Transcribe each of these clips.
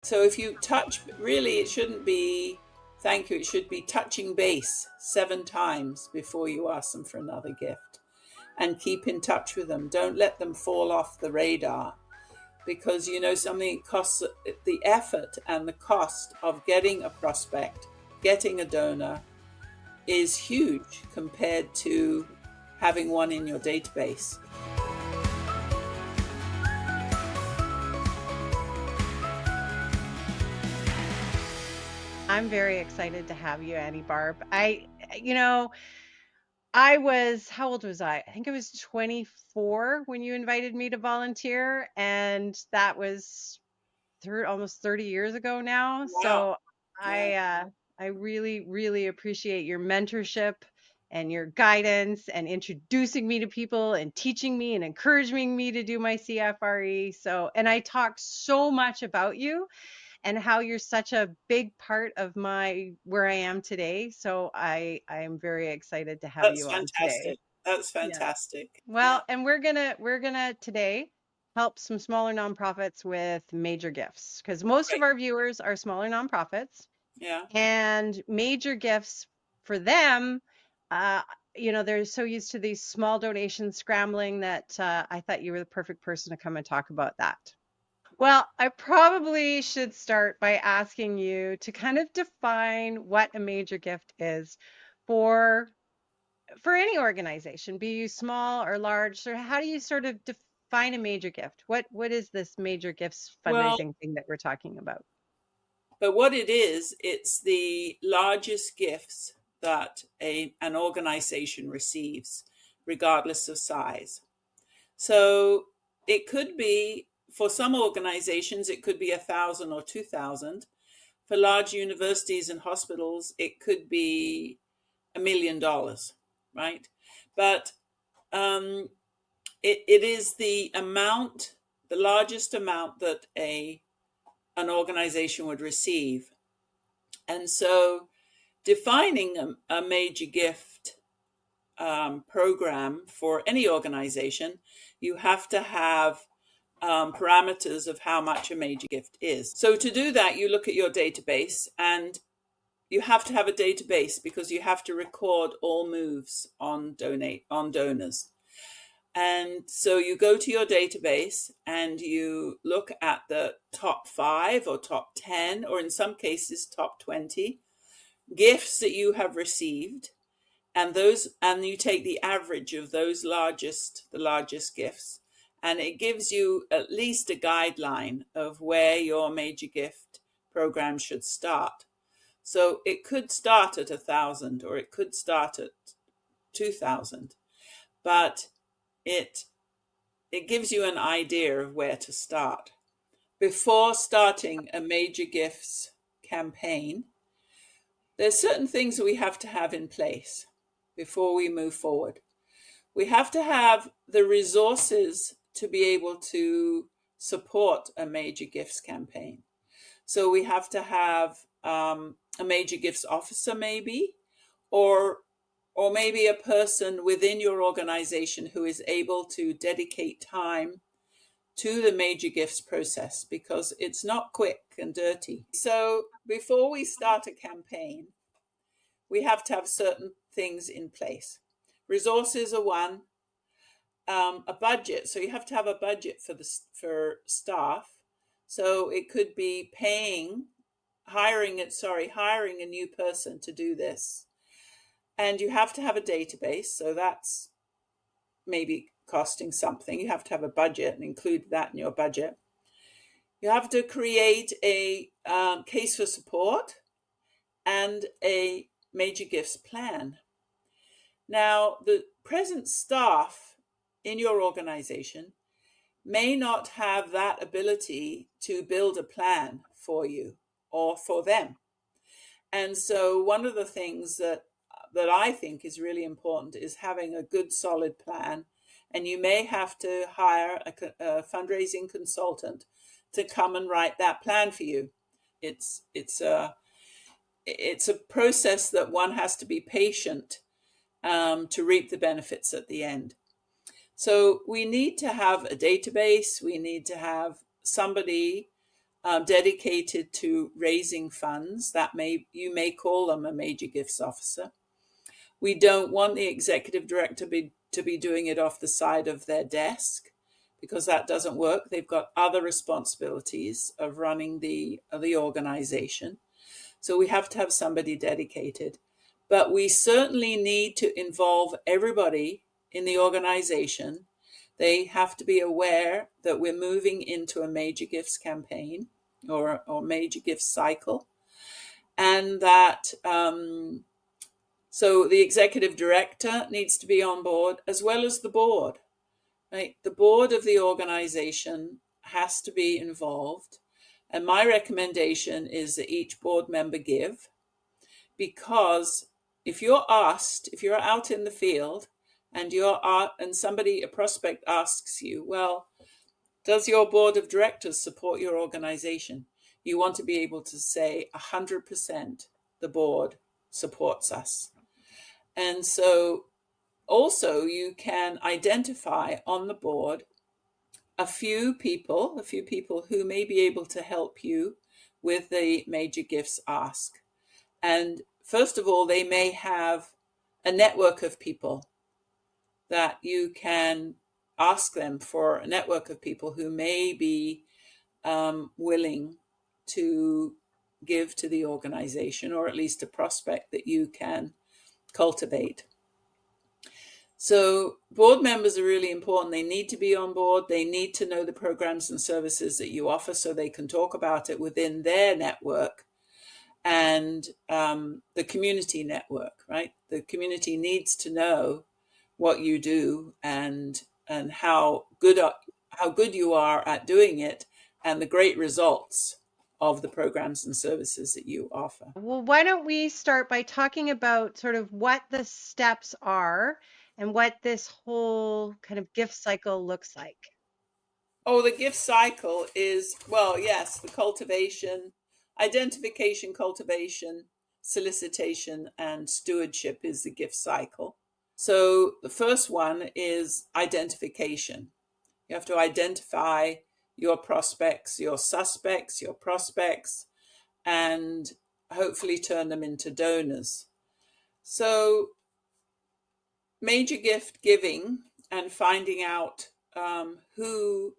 So if you touch, really, it shouldn't be thank you. It should be touching base 7 times before you ask them for another gift, and keep in touch with them. Don't let them fall off the radar, because something costs. The effort and the cost of getting a prospect, getting a donor, is huge compared to having one in your database. I'm very excited to have you, Annie Barb. You know, I was, how old was I? I think I was 24 when you invited me to volunteer, and that was through almost 30 years ago now. Wow. So Yeah. I really, really appreciate your mentorship and your guidance and introducing me to people and teaching me and encouraging me to do my CFRE. So, and I talk so much about you and how you're such a big part of my where I am today. So I am very excited to have That's you on today. fantastic. That's Yeah. fantastic. Yeah. Well, and we're gonna today help some smaller nonprofits with major gifts because most of Great. our viewers are smaller nonprofits Yeah. and major gifts for them. Uh, they're so used to these small donations scrambling that I thought you were the perfect person to come and talk about that. Well, I probably should start by asking you to kind of define what a major gift is for for any organization, be you small or large. So how do you sort of define a major gift? What is this major gifts Well, fundraising thing that we're talking about? but what it is, it's the largest gifts that an organization receives, regardless of size. So it could be, for some organizations, it could be 1,000 or 2,000. For large universities and hospitals, it could be $1 million, right? But um, it is the amount, the largest amount that an organization would receive. And so defining a major gift program for any organization, you have to have parameters of how much a major gift is. So to do that, you look at your database, and you have to have a database because you have to record all moves on donors. And so you go to your database and you look at the top 5 or top 10, or in some cases top 20 gifts that you have received, and you take the average of the largest gifts, and it gives you at least a guideline of where your major gift program should start. So it could start at 1,000 or it could start at 2,000, but it it gives you an idea of where to start. Before starting a major gifts campaign, there's certain things that we have to have in place before we move forward. We have to have the resources to be able to support a major gifts campaign. So we have to have a major gifts officer, maybe, or or maybe a person within your organization who is able to dedicate time to the major gifts process, because it's not quick and dirty. So before we start a campaign, we have to have certain things in place. Resources are one. A budget. So you have to have a budget for staff. So it could be hiring a new person to do this. And you have to have a database. So that's maybe costing something. You have to have a budget and include that in your budget. You have to create a case for support and a major gifts plan. Now, the present staff in your organization may not have that ability to build a plan for you or for them. And so one of the things that I think is really important is having a good solid plan. And you may have to hire a fundraising consultant to come and write that plan for you. It's it's a it's a process that one has to be patient to reap the benefits at the end. So we need to have a database. We need to have somebody dedicated to raising funds. You may call them a major gifts officer. We don't want the executive director to be doing it off the side of their desk, because that doesn't work. They've got other responsibilities of running the organization. So we have to have somebody dedicated. But we certainly need to involve everybody in the organization. They have to be aware that we're moving into a major gifts campaign or major gifts cycle. And that so the executive director needs to be on board, as well as the board. Right? The board of the organization has to be involved. And my recommendation is that each board member give, because if you're out in the field and a prospect asks you, well, does your board of directors support your organization? You want to be able to say 100% the board supports us. And so also you can identify on the board a few people who may be able to help you with the major gifts ask. And first of all, they may have a network of people that you can ask them for, a network of people who may be willing to give to the organization, or at least a prospect that you can cultivate. So board members are really important. They need to be on board. They need to know the programs and services that you offer so they can talk about it within their network and the community network, right? The community needs to know what you do and how good you are at doing it, and the great results of the programs and services that you offer. Well, why don't we start by talking about sort of what the steps are and what this whole kind of gift cycle looks like? Oh, the gift cycle is, well, yes, the identification, cultivation, solicitation, and stewardship is the gift cycle. So the first one is identification. You have to identify your prospects, your suspects, your prospects, and hopefully turn them into donors. So major gift giving and finding out who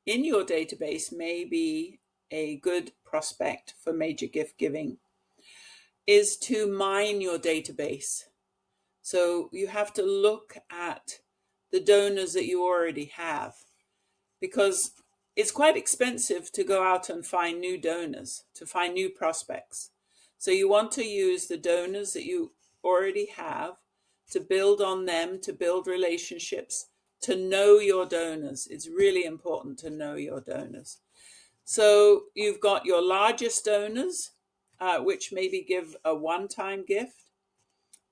in your database may be a good prospect for major gift giving is to mine your database. So you have to look at the donors that you already have, because it's quite expensive to go out and find new donors, to find new prospects. So you want to use the donors that you already have to build on them, to build relationships, to know your donors. It's really important to know your donors. So you've got your largest donors, which maybe give a one-time gift,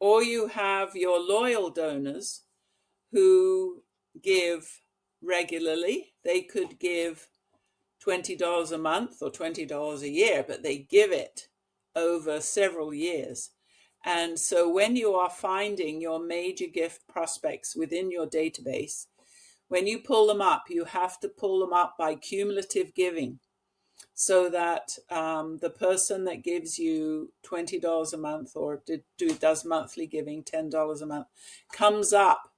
or you have your loyal donors who give regularly. They could give $20 a month or $20 a year, but they give it over several years. And so when you are finding your major gift prospects within your database, when you pull them up, you have to pull them up by cumulative giving, so that the person that gives you $20 a month or does monthly giving, $10 a month, comes up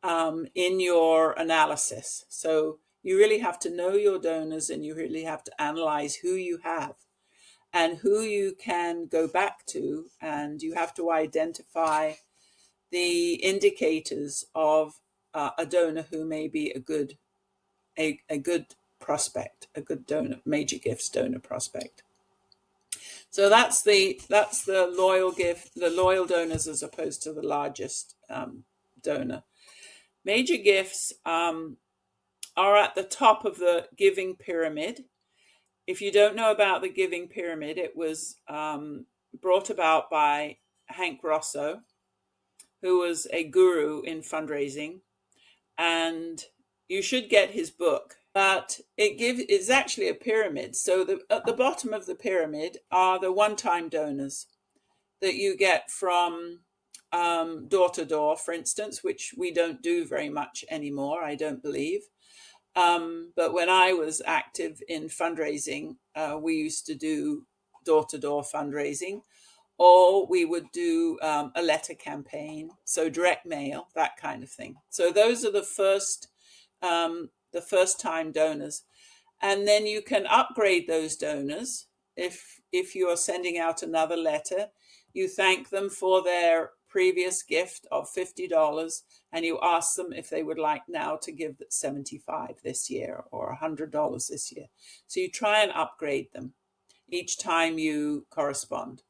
in your analysis. So you really have to know your donors, and you really have to analyze who you have and who you can go back to, and you have to identify the indicators of a donor who may be a good prospect, a good donor, major gifts donor prospect. So that's the loyal donors as opposed to the largest donor. Major gifts are at the top of the giving pyramid. If you don't know about the giving pyramid, it was brought about by Hank Rosso, who was a guru in fundraising, and you should get his book. But it's actually a pyramid. So at the bottom of the pyramid are the one-time donors that you get from door to door, for instance, which we don't do very much anymore, I don't believe. But when I was active in fundraising, we used to do door-to-door fundraising, or we would do a letter campaign, so direct mail, that kind of thing. So those are the first time donors. And then you can upgrade those donors. If you are sending out another letter, you thank them for their previous gift of $50, and you ask them if they would like now to give $75 this year or $100 this year. So you try and upgrade them each time you correspond.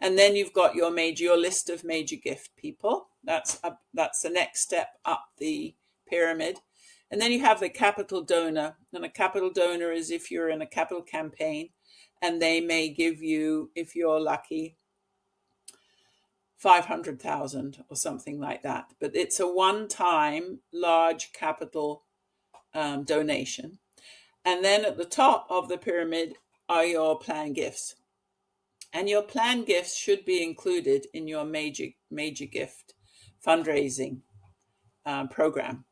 And then you've got your list of major gift people. That's the next step up the pyramid. And then you have the capital donor. And a capital donor is if you're in a capital campaign, and they may give you, if you're lucky, 500,000 or something like that. But it's a one-time large capital donation. And then at the top of the pyramid are your planned gifts. And your planned gifts should be included in your major gift fundraising program.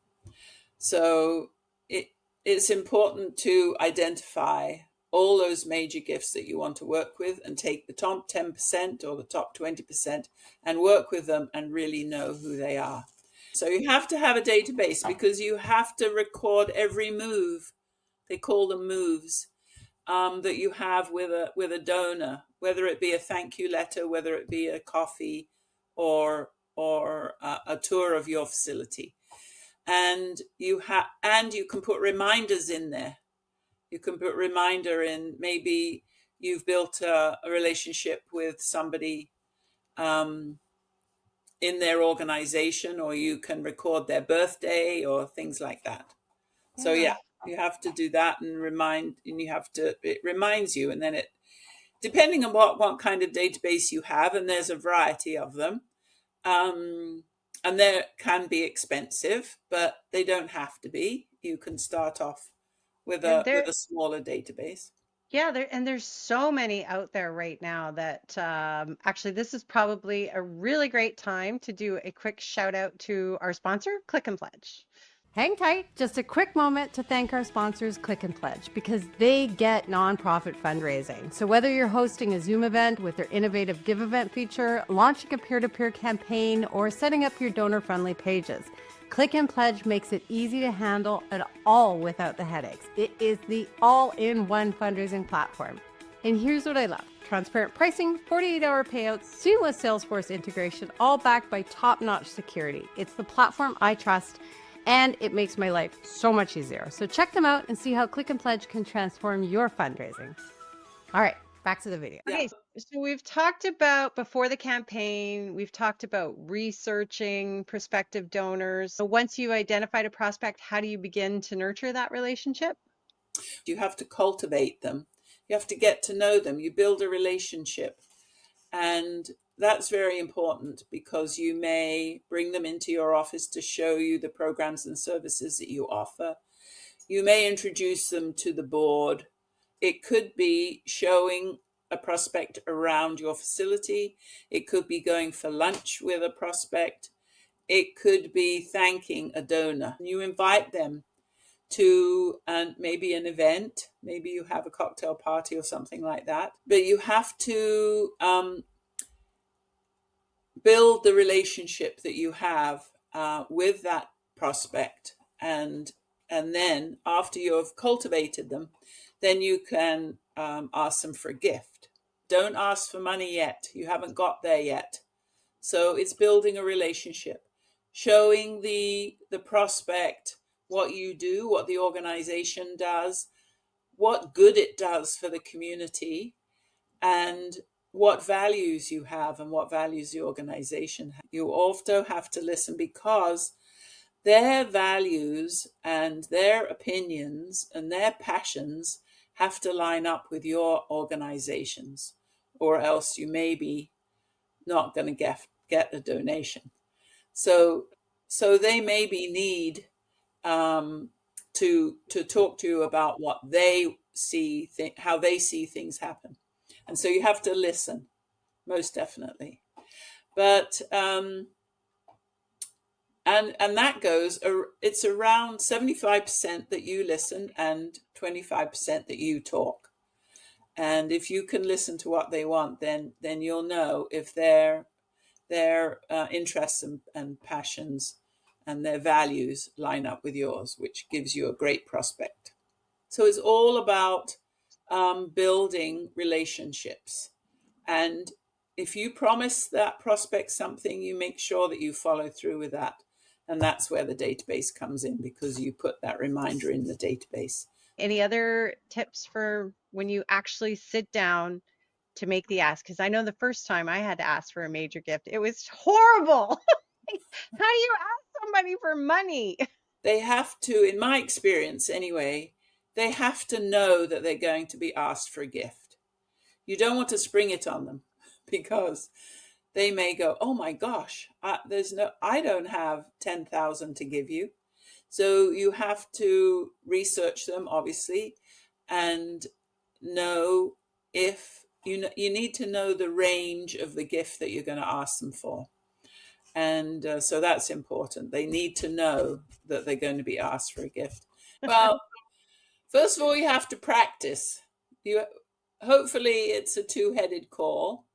So it's important to identify all those major gifts that you want to work with and take the top 10% or the top 20% and work with them and really know who they are. So you have to have a database because you have to record every move. They call them moves. That you have with a donor, whether it be a thank you letter, whether it be a coffee, or a tour of your facility, and you can put reminders in there. You can put reminder in. Maybe you've built a relationship with somebody in their organization, or you can record their birthday or things like that. So yeah, you have to do that and it reminds you, and then depending on what kind of database you have, and there's a variety of them, and they can be expensive, but they don't have to be. You can start off with a smaller database. Yeah, there's so many out there right now that actually this is probably a really great time to do a quick shout out to our sponsor, Click and Pledge. Hang tight, just a quick moment to thank our sponsors, Click and Pledge, because they get nonprofit fundraising. So whether you're hosting a Zoom event with their innovative Give Event feature, launching a peer-to-peer campaign, or setting up your donor-friendly pages, Click and Pledge makes it easy to handle and all without the headaches. It is the all-in-one fundraising platform. And here's what I love. Transparent pricing, 48-hour payouts, seamless Salesforce integration, all backed by top-notch security. It's the platform I trust, and it makes my life so much easier. So check them out and see how Click and Pledge can transform your fundraising. All right, back to the video. Okay, so we've talked about before the campaign, we've talked about researching prospective donors. So once you identified a prospect, how do you begin to nurture that relationship? You have to cultivate them. You have to get to know them. You build a relationship. And that's very important because you may bring them into your office to show you the programs and services that you offer. You may introduce them to the board. It could be showing a prospect around your facility. It could be going for lunch with a prospect. It could be thanking a donor. You invite them to maybe an event. Maybe you have a cocktail party or something like that. But you have to build the relationship that you have with that prospect, and then after you've cultivated them, then you can ask them for a gift. Don't ask for money yet. You haven't got there yet. So it's building a relationship, showing the prospect what you do, what the organization does, what good it does for the community, and what values you have and what values the organization has. You also have to listen because their values and their opinions and their passions have to line up with your organizations, or else you may be not going to get a donation. So they maybe need to talk to you about what they see, how they see things happen. And so you have to listen, most definitely. But and that goes, it's around 75% that you listen and 25% that you talk. And if you can listen to what they want, then you'll know if their interests and passions and their values line up with yours, which gives you a great prospect. So it's all about building relationships. And if you promise that prospect something, you make sure that you follow through with that. And that's where the database comes in, because you put that reminder in the database. Any other tips for when you actually sit down to make the ask? Because I know the first time I had to ask for a major gift, it was horrible. How do you ask somebody for money? They have to, in my experience anyway, they have to know that they're going to be asked for a gift. You don't want to spring it on them, because they may go, oh my gosh, I don't have 10,000 to give you. So you have to research them, obviously, and know if you need to know the range of the gift that you're going to ask them for. And so that's important. They need to know that they're going to be asked for a gift. Well, first of all, you have to practice. Hopefully it's a two-headed call.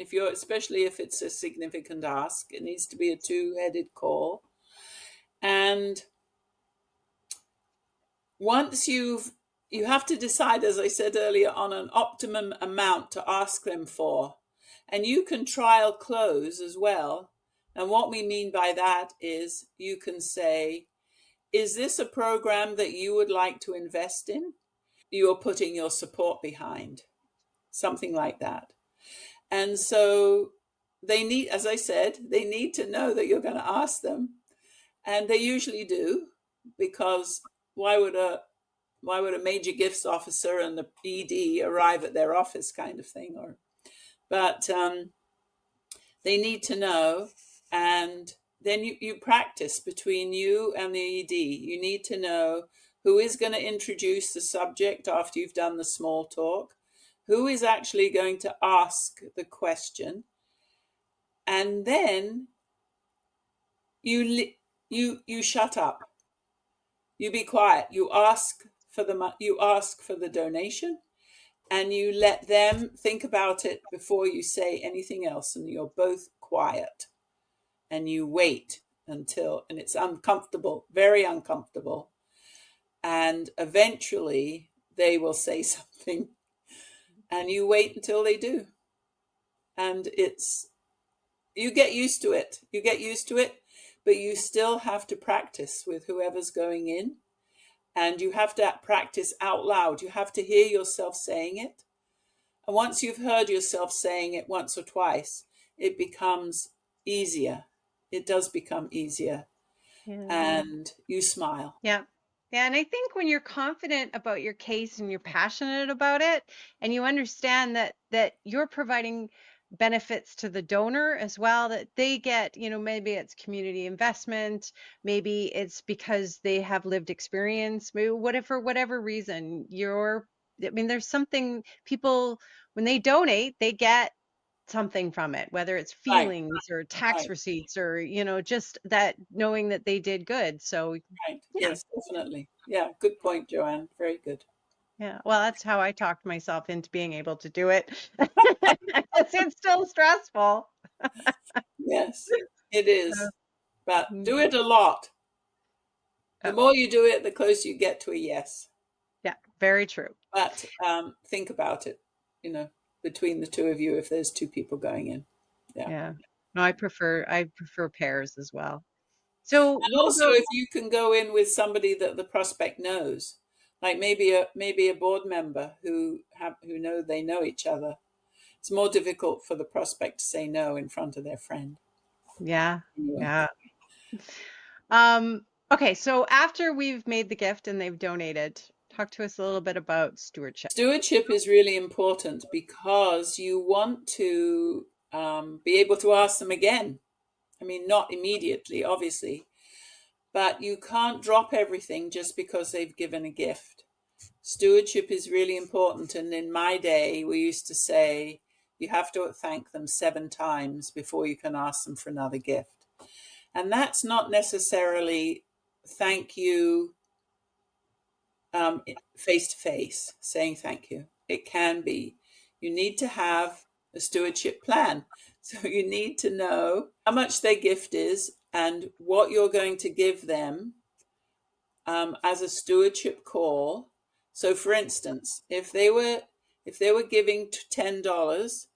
Especially if it's a significant ask, it needs to be a two-headed call. And once you have to decide, as I said earlier, on an optimum amount to ask them for. And you can trial close as well. And what we mean by that is you can say, is this a program that you would like to invest in? You're putting your support behind, something like that. And so they need, as I said, they need to know that you're going to ask them. And they usually do, because why would a major gifts officer and the PD arrive at their office, kind of thing? But they need to know. And then you practice between you and the ED. You need to know who is going to introduce the subject after you've done the small talk, who is actually going to ask the question, and then you shut up. You be quiet. You ask for the donation, and you let them think about it before you say anything else, and you're both quiet, and you wait and it's uncomfortable, very uncomfortable, and eventually they will say something, and you wait until they do. And you get used to it, but you still have to practice with whoever's going in. And you have to practice out loud. You have to hear yourself saying it. And once you've heard yourself saying it once or twice, it becomes easier. It does become easier. Yeah. And you smile. Yeah. Yeah. And I think when you're confident about your case and you're passionate about it, and you understand that you're providing benefits to the donor as well, that they get, maybe it's community investment, maybe it's because they have lived experience, maybe whatever reason there's something people, when they donate, they get something from it, whether it's Right, feelings or tax right, receipts or, just that knowing that they did good. So right. yeah. Yes, definitely. Yeah, good point, Joanne. Very good. Yeah. Well, that's how I talked myself into being able to do it. It's still stressful. Yes, it is. But do Mhm. it a lot. The Oh, more you do it, the closer you get to a yes. yeah, very true. But think about it, between the two of you, if there's two people going in. Yeah. Yeah. No, I prefer pairs as well. So And what also, about, if you can go in with somebody that the prospect knows, like maybe a board member who know they know each other, it's more difficult for the prospect to say no in front of their friend. yeah, Anyway, yeah. Okay, so after we've made the gift and they've donated, talk to us a little bit about stewardship. stewardship is really important, because you want to be able to ask them again. I mean, not immediately, obviously, but you can't drop everything just because they've given a gift. Stewardship is really important. And in my day, we used to say you have to thank them 7 times before you can ask them for another gift. And that's not necessarily thank you face to face, saying thank you. It can be. You need to have a stewardship plan. So you need to know how much their gift is and what you're going to give them as a stewardship call. So, for instance, if they were giving $10,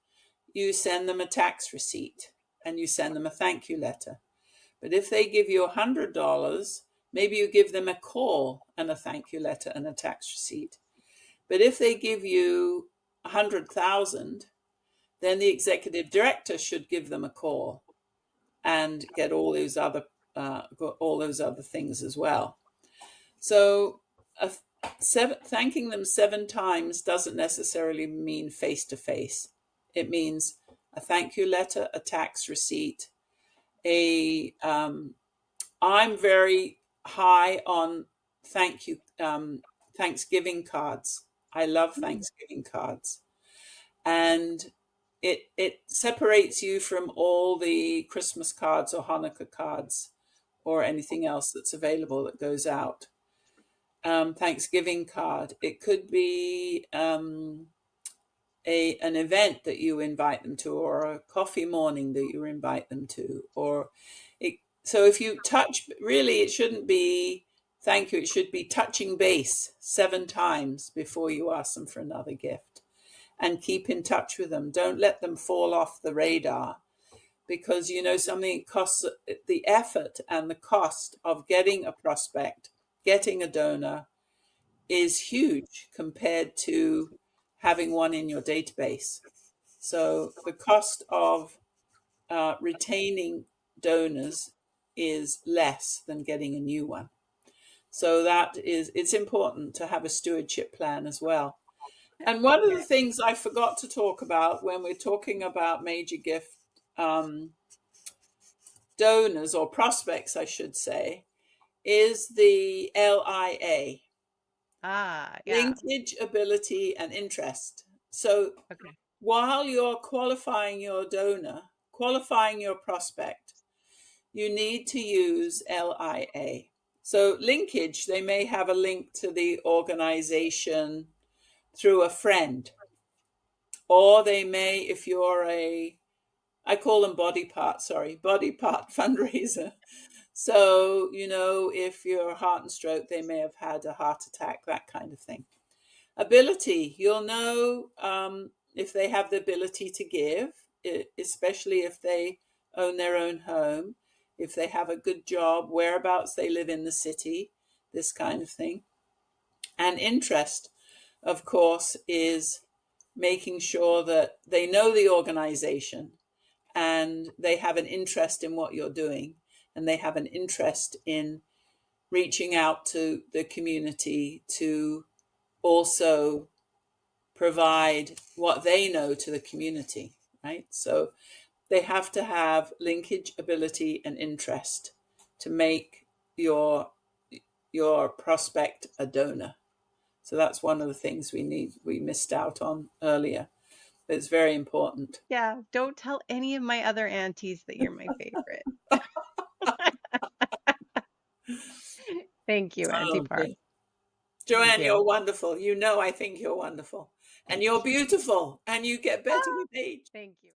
you send them a tax receipt and you send them a thank you letter. But if they give you $100, maybe you give them a call and a thank you letter and a tax receipt. But if they give you 100,000, then the executive director should give them a call and get all those other things as well. So thanking them 7 times doesn't necessarily mean face to face. It means a thank you letter, a tax receipt. I'm very high on Thanksgiving cards. I love Thanksgiving cards, and it separates you from all the Christmas cards or Hanukkah cards or anything else that's available that goes out. Thanksgiving card. It could be an event that you invite them to, or a coffee morning that you invite them to, so if you touch, really, it shouldn't be thank you. It should be touching base 7 times before you ask them for another gift, and keep in touch with them. Don't let them fall off the radar, because something costs. The effort and the cost of getting a prospect, getting a donor, is huge compared to having one in your database. So the cost of retaining donors is less than getting a new one. So it's important to have a stewardship plan as well. And one of the things I forgot to talk about when we're talking about major gift donors, or prospects, I should say, is the LIA. Linkage, ability, and interest. So while you're qualifying your donor, qualifying your prospect, you need to use LIA. So linkage, they may have a link to the organization through a friend, or they may, if you're I call them body part fundraiser. So, if you're heart and stroke, they may have had a heart attack, that kind of thing. Ability, you'll know if they have the ability to give, especially if they own their own home, if they have a good job, whereabouts they live in the city, this kind of thing. And interest, of course, is making sure that they know the organization and they have an interest in what you're doing, and they have an interest in reaching out to the community to also provide what they know to the community, right? So they have to have linkage, ability, and interest to make your prospect a donor. So that's one of the things we missed out on earlier. It's very important. Yeah, don't tell any of my other aunties that you're my favorite. Thank you, Auntie Park. Joanne, you're wonderful. I think you're wonderful. And you're beautiful. And you get better with age. Thank you.